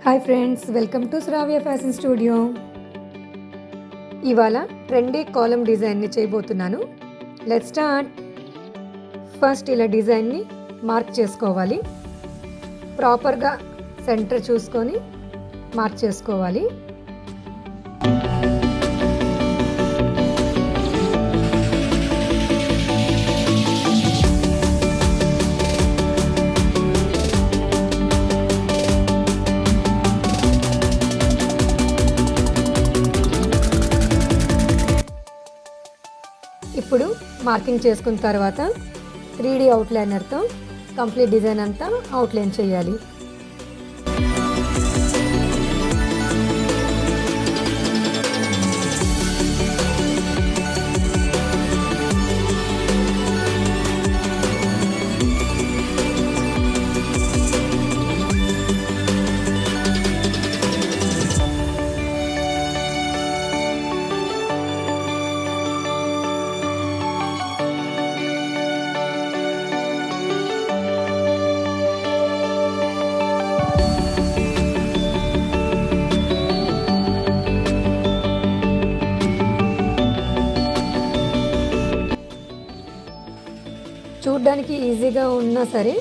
Hi friends, welcome to Shravya fashion studio. ఇవాళ trendy కాలమ్ డిజైన్ని చేయబోతున్నాను. Let's start. ఫస్ట్ ఇలా డిజైన్ని మార్క్ చేసుకోవాలి. ప్రాపర్గా సెంటర్ చూసుకొని మార్క్ చేసుకోవాలి. ఇప్పుడు మార్కింగ్ చేసుకున్న తర్వాత 3D అవుట్లైనర్తో కంప్లీట్ డిజైన్ అంతా అవుట్లైన్ చేయాలి. చూడ్డానికి ఈజీగా ఉన్నా సరే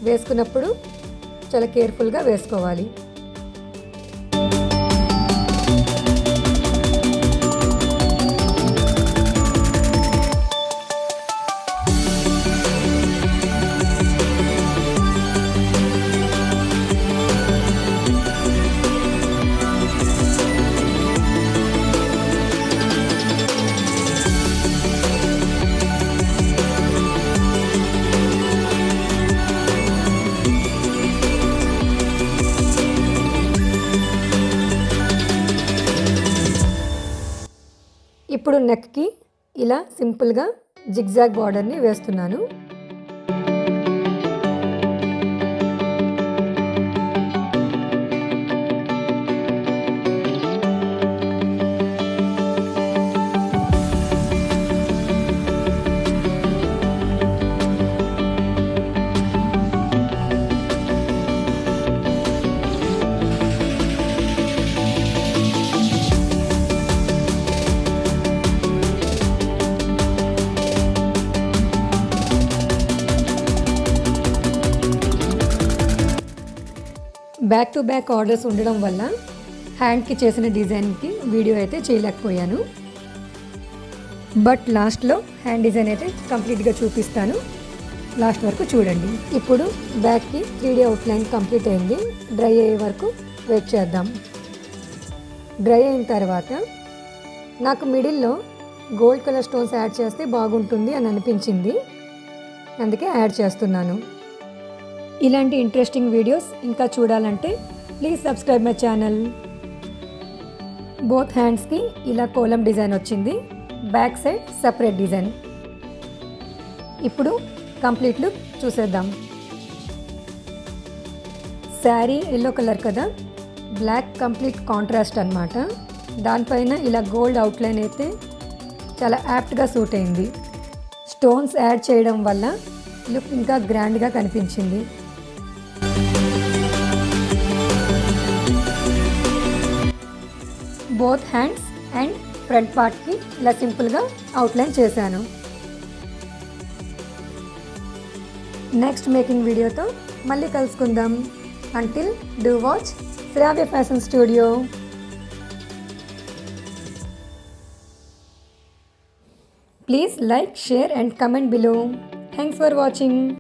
వేసుకున్నప్పుడు చాలా కేర్ఫుల్గా వేసుకోవాలి. ఇప్పుడు నెక్కి ఇలా సింపుల్గా జిగ్జాగ్ బార్డర్ని వేస్తున్నాను. బ్యాక్ టు బ్యాక్ ఆర్డర్స్ ఉండడం వల్ల హ్యాండ్కి చేసిన డిజైన్కి వీడియో అయితే చేయలేకపోయాను. బట్ లాస్ట్లో హ్యాండ్ డిజైన్ అయితే కంప్లీట్గా చూపిస్తాను. లాస్ట్ వరకు చూడండి. ఇప్పుడు బ్యాక్కి 3D అవుట్లైన్ కంప్లీట్ అయింది. డ్రై అయ్యే వరకు వెయిట్ చేద్దాం. డ్రై అయిన తర్వాత నాకు మిడిల్లో గోల్డ్ కలర్ స్టోన్స్ యాడ్ చేస్తే బాగుంటుంది అని అనిపించింది. అందుకే యాడ్ చేస్తున్నాను. ఇలాంటి ఇంట్రెస్టింగ్ వీడియోస్ ఇంకా చూడాలంటే please subscribe my channel. Both హ్యాండ్స్కి ఇలా కోలం డిజైన్ వచ్చింది. Back side separate design. ఇప్పుడు కంప్లీట్ లుక్ చూసేద్దాం. శారీ ఎల్లో కలర్ కదా, బ్లాక్ కంప్లీట్ కాంట్రాస్ట్ అన్నమాట. దానిపైన ఇలా గోల్డ్ అవుట్లైన్ అయితే చాలా యాప్ట్గా సూట్ అయింది. స్టోన్స్ యాడ్ చేయడం వల్ల లుక్ ఇంకా గ్రాండ్గా కనిపించింది. బోత్ హ్యాండ్స్ అండ్ ఫ్రంట్ పార్ట్కి ఇలా సింపుల్గా అవుట్లైన్ చేశాను. నెక్స్ట్ మేకింగ్ వీడియోతో మళ్ళీ కలుసుకుందాం. Until do watch Shravya fashion studio. Please like, share and comment below. Thanks for watching.